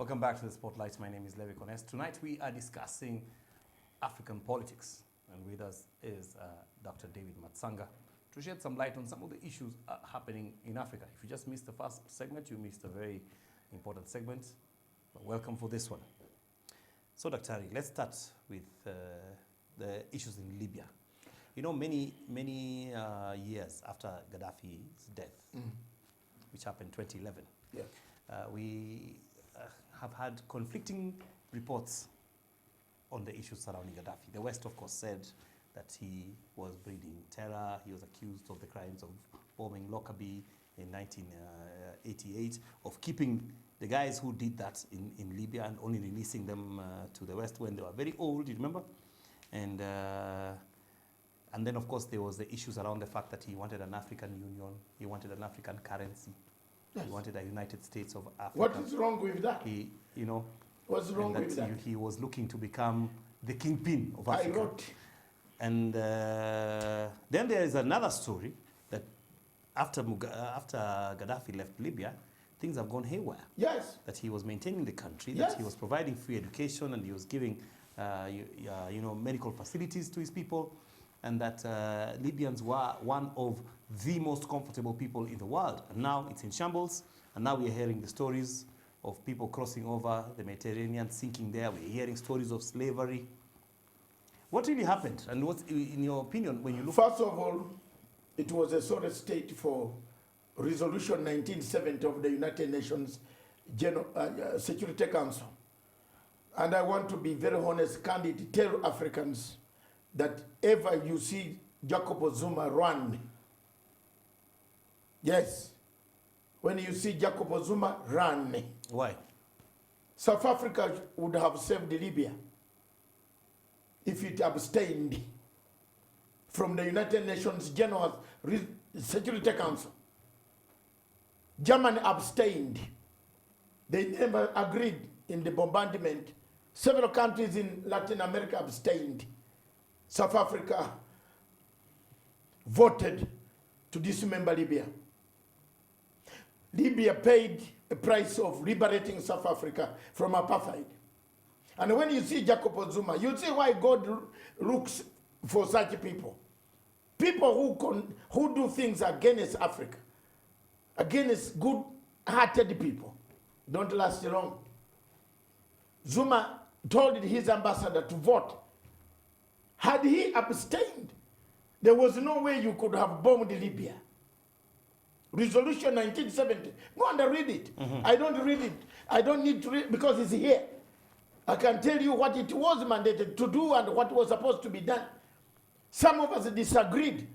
Welcome back to the Spotlight. My name is Levi Kones. Tonight we are discussing African politics, and with us is Dr. David Matsanga to shed some light on some of the issues happening in Africa. If you just missed the first segment, you missed a very important segment. But welcome for this one. So, Dr. Ari, let's start with the issues in Libya. You know, many years after Gaddafi's death, which happened in 2011, we have had conflicting reports on the issues surrounding Gaddafi. The West, of course, said that he was breeding terror. He was accused of the crimes of bombing Lockerbie in 1988, of keeping the guys who did that in Libya and only releasing them to the West when they were very old, you remember? And then, of course, there was the issues around the fact that he wanted an African Union, he wanted an African currency. Yes. He wanted a United States of Africa. What is wrong with that? He, you know, what's wrong with that? He was looking to become the kingpin of Africa. I wrote. And then there is another story that after Gaddafi left Libya, things have gone haywire. Yes. That he was maintaining the country, yes. that he was providing free education, and he was giving, medical facilities to his people, and that Libyans were one of the most comfortable people in the world. And now it's in shambles, and now we're hearing the stories of people crossing over the Mediterranean, sinking there. We're hearing stories of slavery. What really happened? And what's, in your opinion, when you look... First of all, it was a sorry state for Resolution 1970 of the United Nations Security Council. And I want to be very honest, candid, tell Africans that ever you see Jacob Zuma run, yes, when you see Jacob Zuma run. Why? South Africa would have saved Libya if it abstained from the United Nations General Security Council. Germany abstained. They never agreed in the bombardment. Several countries in Latin America abstained. South Africa voted to dismember Libya. Libya paid a price of liberating South Africa from apartheid. And when you see Jacob Zuma, you see why God looks for such people. People who do things against Africa, against good-hearted people, don't last long. Zuma told his ambassador to vote. Had he abstained, there was no way you could have bombed Libya. Resolution 1970. Go and read it. I don't read it. I don't need to read it because it's here. I can tell you what it was mandated to do and what was supposed to be done. Some of us disagreed.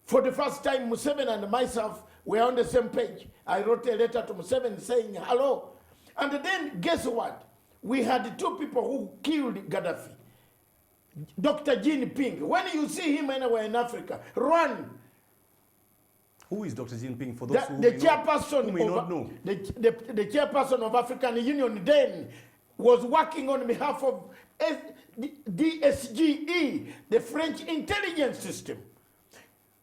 For the first time, Museveni and myself were on the same page. I wrote a letter to Museveni saying, hello. And then, guess what? We had two people who killed Gaddafi. Dr. Jean Ping. When you see him anywhere in Africa, run. Who is Dr. Jean Ping for those who may not know? The chairperson of African Union then was working on behalf of DSGE, the French intelligence system.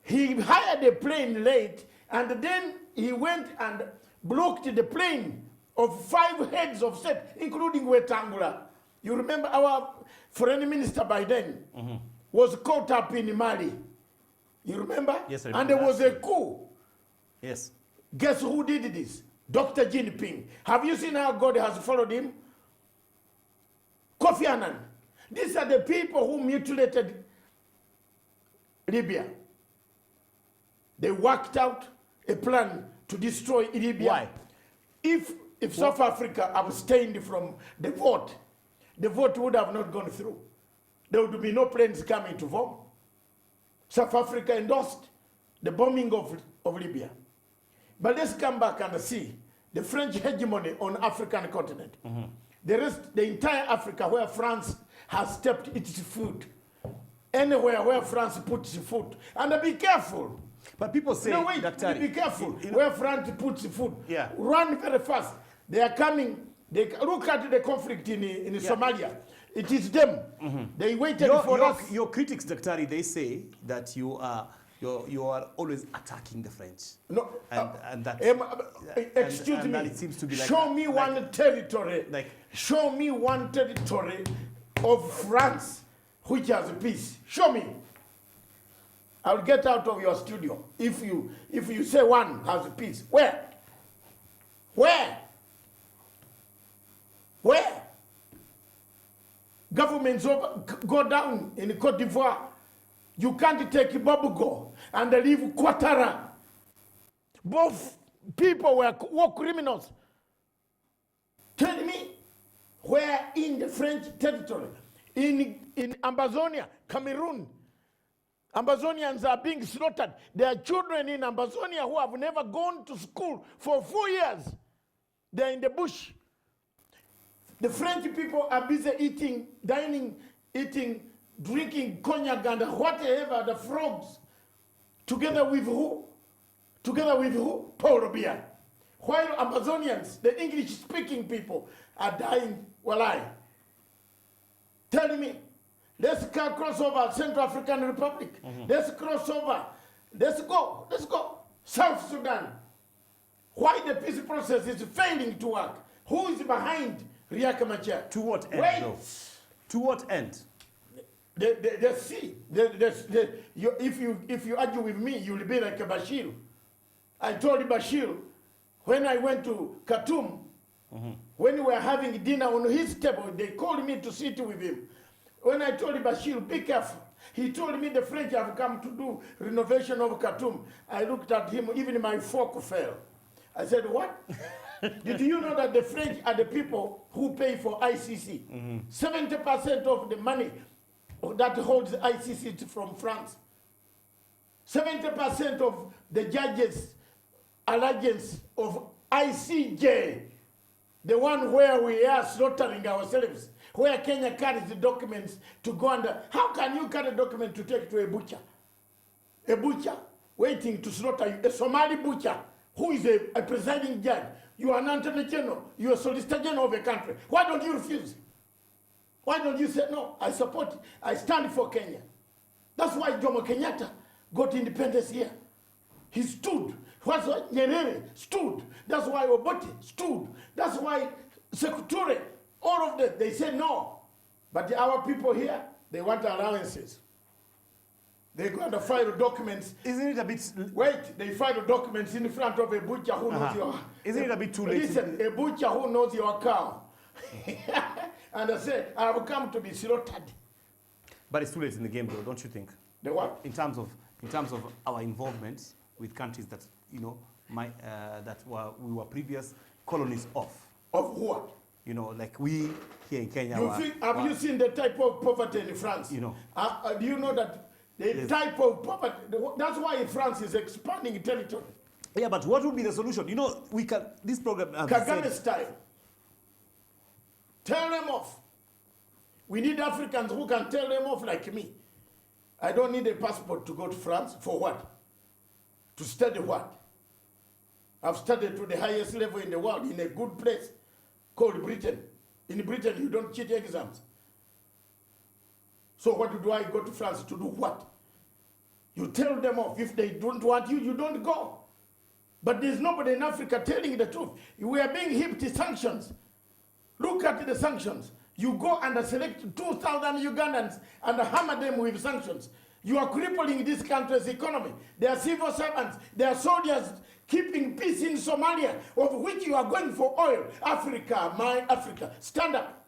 He hired a plane late, and then he went and blocked the plane of 5 heads of state, including Wetangula. You remember our foreign minister by then was caught up in Mali. You remember? Yes, I And remember. there was a coup. Yes. Guess who did this? Dr. Jean Ping. Have you seen how God has followed him? Kofi Annan. These are the people who mutilated Libya. They worked out a plan to destroy Libya. Why? If South Africa abstained from the vote would have not gone through. There would be no planes coming to bomb. South Africa endorsed the bombing of Libya. But let's come back and see the French hegemony on African continent. The entire Africa where France has stepped its foot. Anywhere where France puts its foot. And be careful. But people say, no, wait, Dr. be careful. You know, where France puts its foot. Yeah. Run very fast. They are coming. They look at the conflict in Somalia. It is them. They waited for us. Your critics, Dr. Ari, they say that you are you are always attacking the French. No, And that excuse and me. that it seems to be like show me one territory. like- show me one territory of France which has peace. Show me. I'll get out of your studio if you say one has peace. Where? Where? Where? Governments go down in Cote d'Ivoire. You can't take Bobogo and leave Ouattara. Both people were war criminals. Tell me, where in the French territory, in Amazonia, Cameroon, Amazonians are being slaughtered. There are children in Amazonia who have never gone to school for 4 years. They're in the bush. The French people are busy eating, dining, eating, drinking cognac and whatever, the frogs. Together with who? Together with who? Paul Biya. While Amazonians, the English-speaking people, are dying. Well, tell me, let's cross over Central African Republic. Let's cross over. Let's go. South Sudan. Why the peace process is failing to work? Who is behind Riek Machar? To what end? Wait. Though? To what end? If you argue with me, you'll be like Bashir. I told Bashir when I went to Khartoum, when we were having dinner on his table, they called me to sit with him. When I told Bashir, be careful, he told me the French have come to do renovation of Khartoum. I looked at him, even my fork fell. I said, what? Did you know that the French are the people who pay for ICC? 70% of the money that holds ICC is from France. 70% of the judges' allegiance of ICJ, the one where we are slaughtering ourselves, where Kenya carries the documents to go under. How can you carry a document to take to a butcher? A butcher waiting to slaughter you, a Somali butcher who is a presiding judge. You are an attorney general, you are a solicitor general of a country. Why don't you refuse? Why don't you say, no, I support it. I stand for Kenya. That's why Jomo Kenyatta got independence here. He stood. That's why Nyerere stood. That's why Obote stood. That's why Sekou Toure, all of them, they say no. But our people here, they want allowances. They're going to file documents. Isn't it a bit... Wait, they file documents in front of a butcher who knows your... Isn't it a bit too late? Listen, a butcher who knows your cow. And I said, I have come to be slaughtered. But it's too late in the game, though, don't you think? The what? In terms of our involvement with countries that we were previous colonies of. Of what? Like we here in Kenya. Have you seen the type of poverty in France? Do you know that the type of poverty? That's why France is expanding territory. Yeah, but what would be the solution? We can. This program. Kagame style. Tell them off. We need Africans who can tell them off like me. I don't need a passport to go to France. For what? To study what? I've studied to the highest level in the world in a good place called Britain. In Britain, you don't cheat exams. So what do I go to France to do what? You tell them off. If they don't want you, you don't go. But there's nobody in Africa telling the truth. We are being hit to sanctions. Look at the sanctions. You go and select 2,000 Ugandans and hammer them with sanctions. You are crippling this country's economy. They are civil servants. They are soldiers keeping peace in Somalia, of which you are going for oil. Africa, my Africa. Stand up.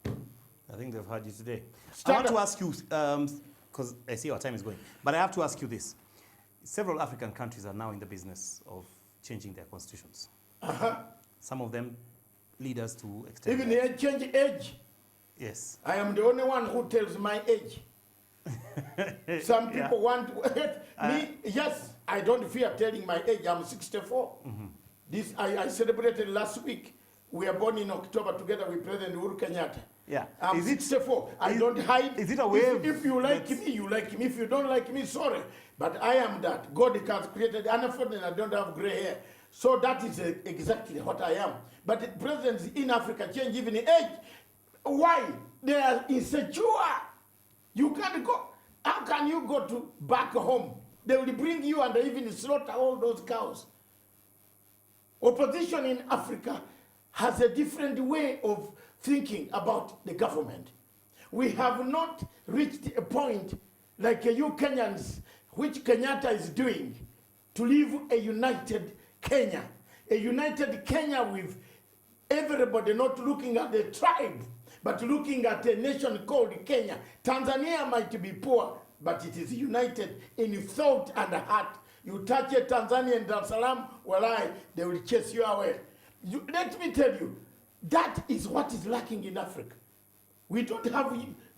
I think they've heard you today. Stand I want up. to ask you, because I see our time is going, but I have to ask you this. Several African countries are now in the business of changing their constitutions. Some of them lead us to extend. Even they change age. Yes. I am the only one who tells my age. Some people want me. Yes, I don't fear telling my age. I'm 64. This I celebrated last week. We are born in October together with President Uhuru Kenyatta. Yeah. I'm 64. I don't hide. Is it a way if you like me, you like me. If you don't like me, sorry. But I am that. God has created Anaford and I don't have gray hair. So that is exactly what I am. But the presidents in Africa change even the age. Why? They are insecure. You can't go. How can can you go to back home? They will bring you and even slaughter all those cows. Opposition in Africa has a different way of thinking about the government. We have not reached a point like you Kenyans, which Kenyatta is doing, to live a united Kenya. A united Kenya with everybody not looking at the tribe, but looking at a nation called Kenya. Tanzania might be poor, but it is united in thought and heart. You touch a Tanzanian Dar es Salaam, well, they will chase you away. Let me tell you, that is what is lacking in Africa. We don't have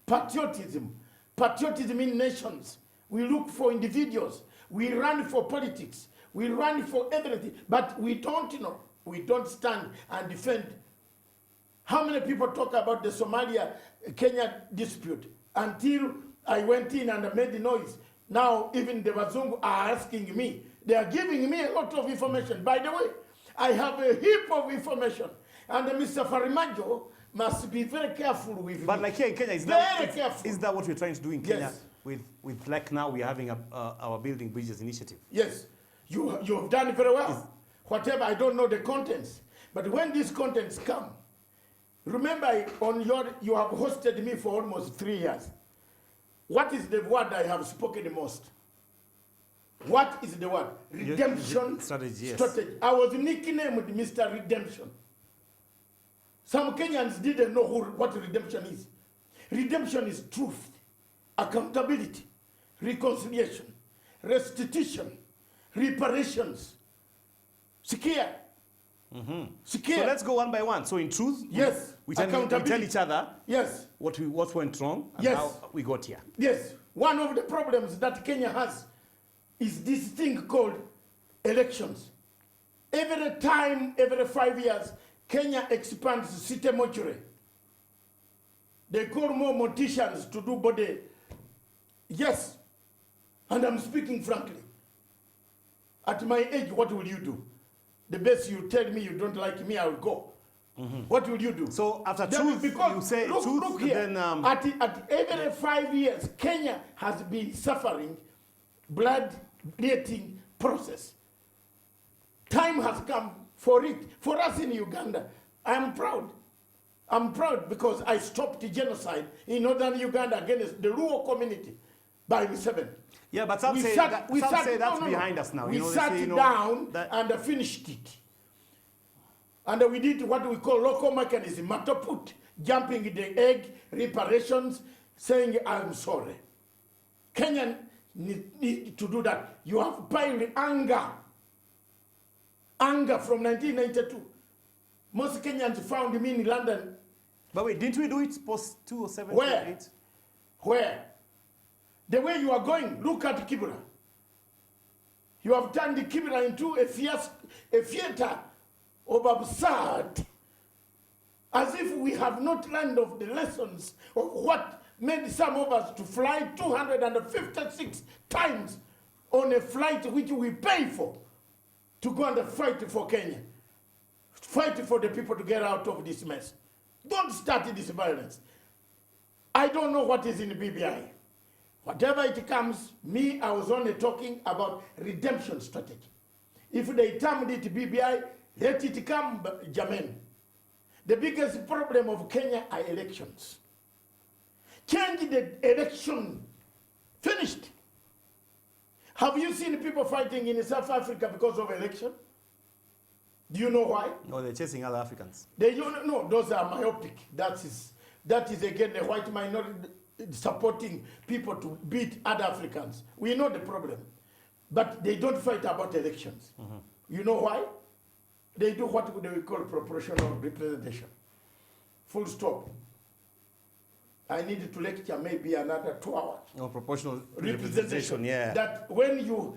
patriotism. Patriotism in nations. We look for individuals. We run for politics. We run for everything. But we don't know. We don't stand and defend. How many people talk about the Somalia-Kenya dispute? Until I went in and made the noise. Now even the Wazungu are asking me. They are giving me a lot of information. By the way, I have a heap of information. And Mr. Farimajo must be very careful with But me. like here in Kenya, is that what we're trying to do in Kenya? Yes. With like now we're having our Building Bridges initiative. Yes, you have done very well. Whatever, I don't know the contents. But when these contents come, remember you have hosted me for almost 3 years. What is the word I have spoken the most? What is the word? Redemption strategy. Yes. Strategy. I was nicknamed Mr. Redemption. Some Kenyans didn't know what redemption is. Redemption is truth, accountability, reconciliation, restitution, reparations. Sikia. Sikia. So let's go one by one. So in truth, yes, we tell each other yes, what went wrong and yes, how we got here. Yes. One of the problems that Kenya has is this thing called elections. Every time, every 5 years, Kenya expands city mortuary. They call more morticians to do body. Yes, and I'm speaking frankly. At my age, what will you do? The best you tell me you don't like me, I will go. What will you do? So after Then truth, because, you say look, truth, look here. then... At every 5 years, Kenya has been suffering blood-letting process. Time has come for it. For us in Uganda, I am proud. I'm proud because I stopped the genocide in northern Uganda against the Luo community by Museveni. Yeah, but some say that's behind us now. We sat down and finished it. And we did what we call local mechanism, matoput, jumping the egg, reparations, saying, I'm sorry. Kenyan need to do that. You have piled anger from 1992. Most Kenyans found me in London. But wait, didn't we do it post 2007? Where? Where? The way you are going, look at Kibra. You have turned the Kibra into a theater of absurd, as if we have not learned of the lessons of what made some of us to fly 256 times on a flight which we pay for to go and fight for Kenya, fight for the people to get out of this mess. Don't start this violence. I don't know what is in BBI. Whatever it comes, me, I was only talking about redemption strategy. If they termed it BBI, let it come, Jamen. The biggest problem of Kenya are elections. Change the election. Finished. Have you seen people fighting in South Africa because of election? Do you know why? No, they're chasing other Africans. They don't know. Those are myopic. That is again the white minority supporting people to beat other Africans. We know the problem. But they don't fight about elections. You know why? They do what we call proportional representation. Full stop. I need to lecture maybe another 2 hours. Oh, proportional representation, yeah. That when you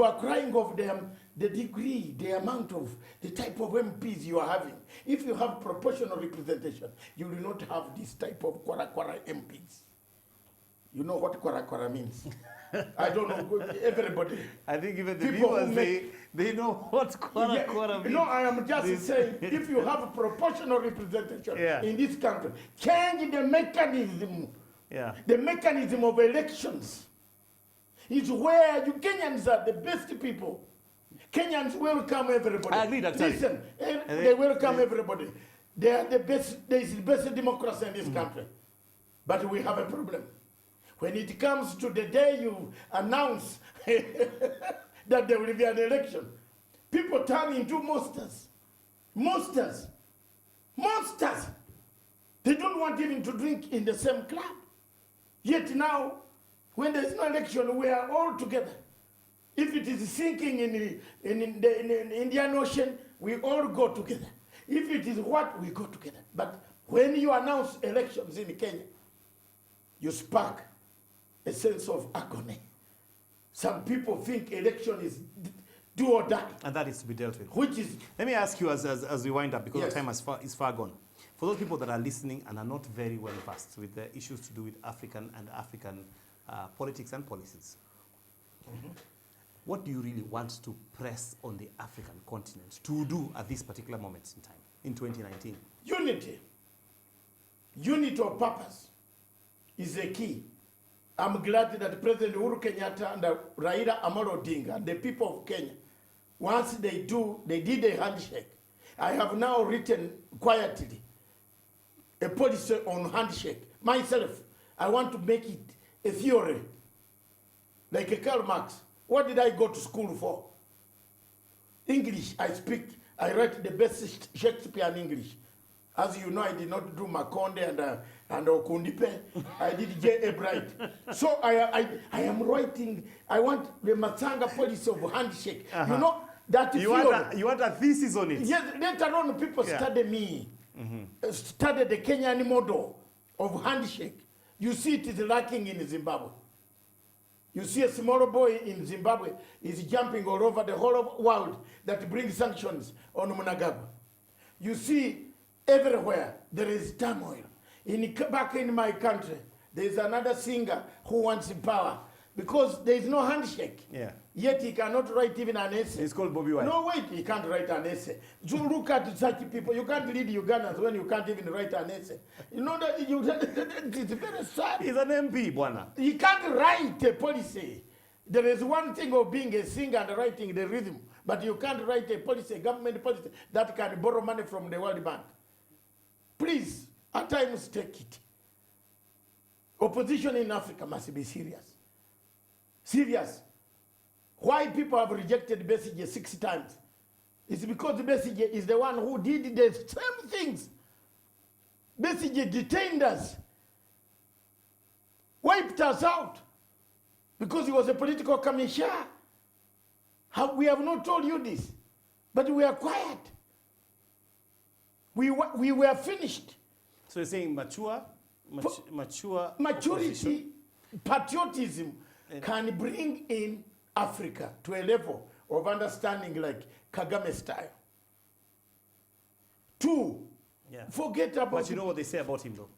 are crying of them, the degree, the amount of, the type of MPs you are having. If you have proportional representation, you will not have this type of kwara MPs. You know what kwara means? I don't know, everybody. I think even the viewers, they know what kwara means. No, I am just saying, if you have proportional representation in this country, change the mechanism. Yeah. The mechanism of elections. is where you Kenyans are the best people. Kenyans welcome everybody. I agree, Dr. Listen, they welcome everybody. They are the best. There is the best democracy in this country, but we have a problem. When it comes to the day you announce that there will be an election, people turn into monsters. Monsters. Monsters. They don't want even to drink in the same club. Yet now, when there's no election, we are all together. If it is sinking in the Indian Ocean, we all go together. If it is what, we go together. But when you announce elections in Kenya, you spark a sense of agony. Some people think election is do or die. And that is to be dealt with. Which is... Let me ask you as we wind up, because Yes. the time is far gone. For those people that are listening and are not very well versed with the issues to do with African politics and policies, what do you really want to press on the African continent to do at this particular moment in time, in 2019? Unity. Unity of purpose is a key. I'm glad that President Uhuru Kenyatta and Raila Amolo Odinga and the people of Kenya, once they did a handshake. I have now written quietly a policy on handshake. Myself, I want to make it a theory, like a Karl Marx. What did I go to school for? English, I write the best Shakespeare in English. As you know, I did not do Makonde and Okundipe. I did J.A. Bright. So I am writing, I want the Matsanga policy of handshake. You know, that You want a thesis on it? Yes, later on people study me, study the Kenyan model of handshake. You see it is lacking in Zimbabwe. You see a small boy in Zimbabwe is jumping all over the whole world that brings sanctions on Mnangagwa. You see everywhere there is turmoil. Back in my country, there is another singer who wants power because there is no handshake. Yeah. Yet he cannot write even an essay. It's called Bobby Wine. No, wait, he can't write an essay. So look at such people. You can't lead Ugandans when you can't even write an essay. You know that it's very sad. He's an MP, Bwana. He can't write a policy. There is one thing of being a singer and writing the rhythm, but you can't write a policy, a government policy that can borrow money from the World Bank. Please, at times take it. Opposition in Africa must be serious. Serious. Why people have rejected Besigye 6 times? It's because Besigye is the one who did the same things. Besigye detained us, wiped us out, because he was a political commissioner. We have not told you this, but we are quiet. We were finished. So you're saying mature Maturity, opposition? patriotism can bring in Africa to a level of understanding like Kagame style. 2, forget about... But you know what they say about him, though?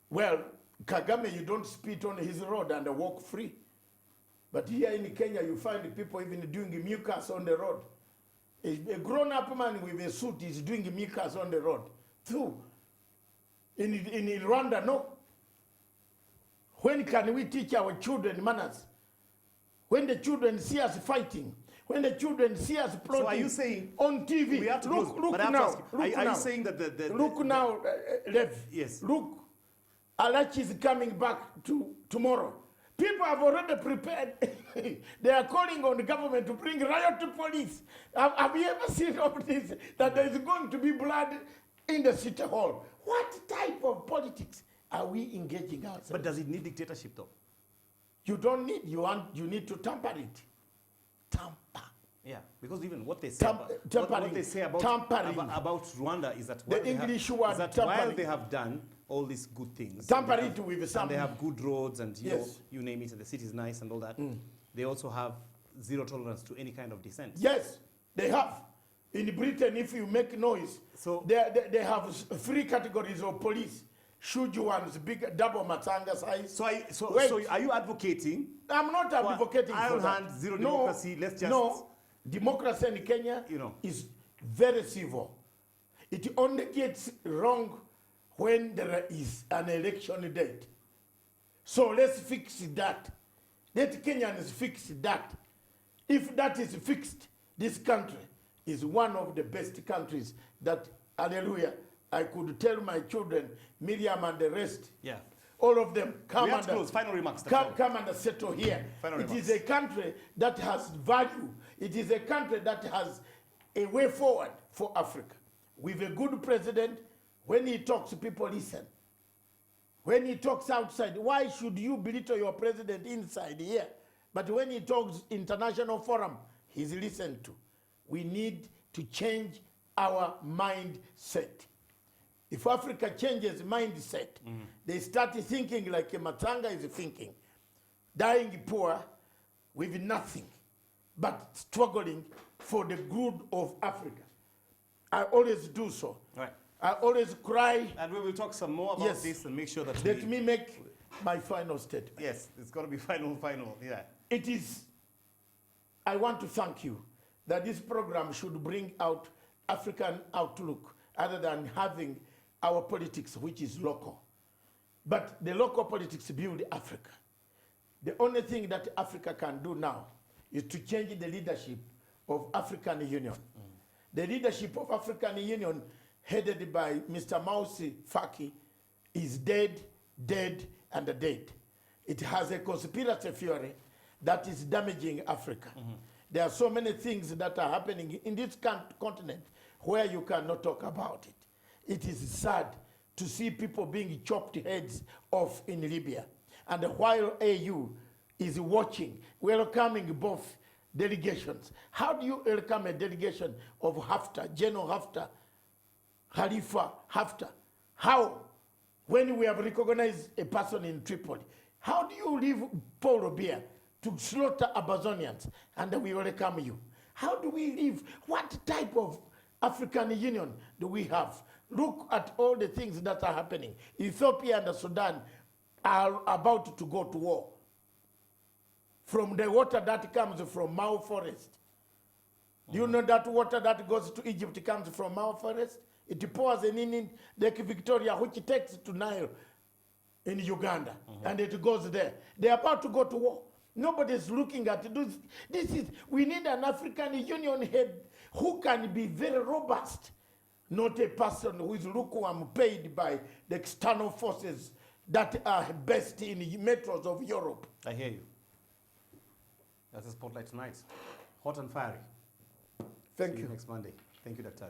Well, Kagame, you don't spit on his road and walk free. But here in Kenya, you find people even doing mucus on the road. A grown-up man with a suit is doing mucus on the road. 2, in Rwanda, no. When can we teach our children manners? When the children see us fighting, when the children see us plotting, so are you saying on TV, we have to look but I have to now, ask you, look are now. you saying that Look now, Lev. Yes. Look, Alachi is coming back tomorrow. People have already prepared. They are calling on the government to bring riot to police. Have you ever seen all this? That there is going to be blood in the city hall. What type of politics are we engaging ourselves? But does it need dictatorship, though? You don't need, you need to tamper it. Tamper. Yeah, because even what they say what they say about Rwanda is that the English word while they have done all these good things, tamper it with some, and they have good roads and you Yes. know, you name it, and the city is nice and all that. They also have zero tolerance to any kind of dissent. Yes, they have. In Britain, if you make noise, So- they have 3 categories of police. Huge ones, big, double Matanga size. So are you advocating? I'm not advocating for iron that. hand, zero democracy, let's just... No, democracy in Kenya is very civil. It only gets wrong when there is an election date. So let's fix that. Let Kenyans fix that. If that is fixed, this country is one of the best countries that, hallelujah, I could tell my children, Miriam and the rest, Yeah. all of them, come We have to and close. Final remarks. come and settle here. Final It is remarks. a country that has value. It is a country that has a way forward for Africa. With a good president, when he talks, people listen. When he talks outside, why should you belittle your president inside here? But when he talks international forum, he's listened to. We need to change our mindset. If Africa changes mindset, they start thinking like Matanga is thinking, dying poor with nothing, but struggling for the good of Africa. I always do so. Right. I always cry. And we will talk some more about Yes. this and make sure that Let me make my final statement. Yes, it's got to be final, yeah. It is, I want to thank you that this program should bring out African outlook other than having our politics, which is local. But the local politics build Africa. The only thing that Africa can do now is to change the leadership of African Union. The leadership of African Union, headed by Mr. Mausi Faki, is dead, and dead. It has a conspiracy theory that is damaging Africa. There are so many things that are happening in this continent where you cannot talk about it. It is sad to see people being chopped heads off in Libya. And while AU is watching, welcoming both delegations. How do you welcome a delegation of Haftar, General Haftar, Khalifa Haftar? How? When we have recognized a person in Tripoli, how do you leave Paul Robia to slaughter Amazonians and we welcome you? How do we live? What type of African Union do we have? Look at all the things that are happening. Ethiopia and Sudan are about to go to war. From the water that comes from Mau Forest. Do you know that water that goes to Egypt comes from Mau Forest? It pours in Lake Victoria, which takes to Nile in Uganda, and it goes there. They're about to go to war. Nobody's looking at this. We need an African Union head who can be very robust, not a person who is lukewarm, paid by the external forces that are based in metros of Europe. I hear you. That's the Spotlight tonight. Hot and fiery. Thank See you. next Monday. Thank you, Dr.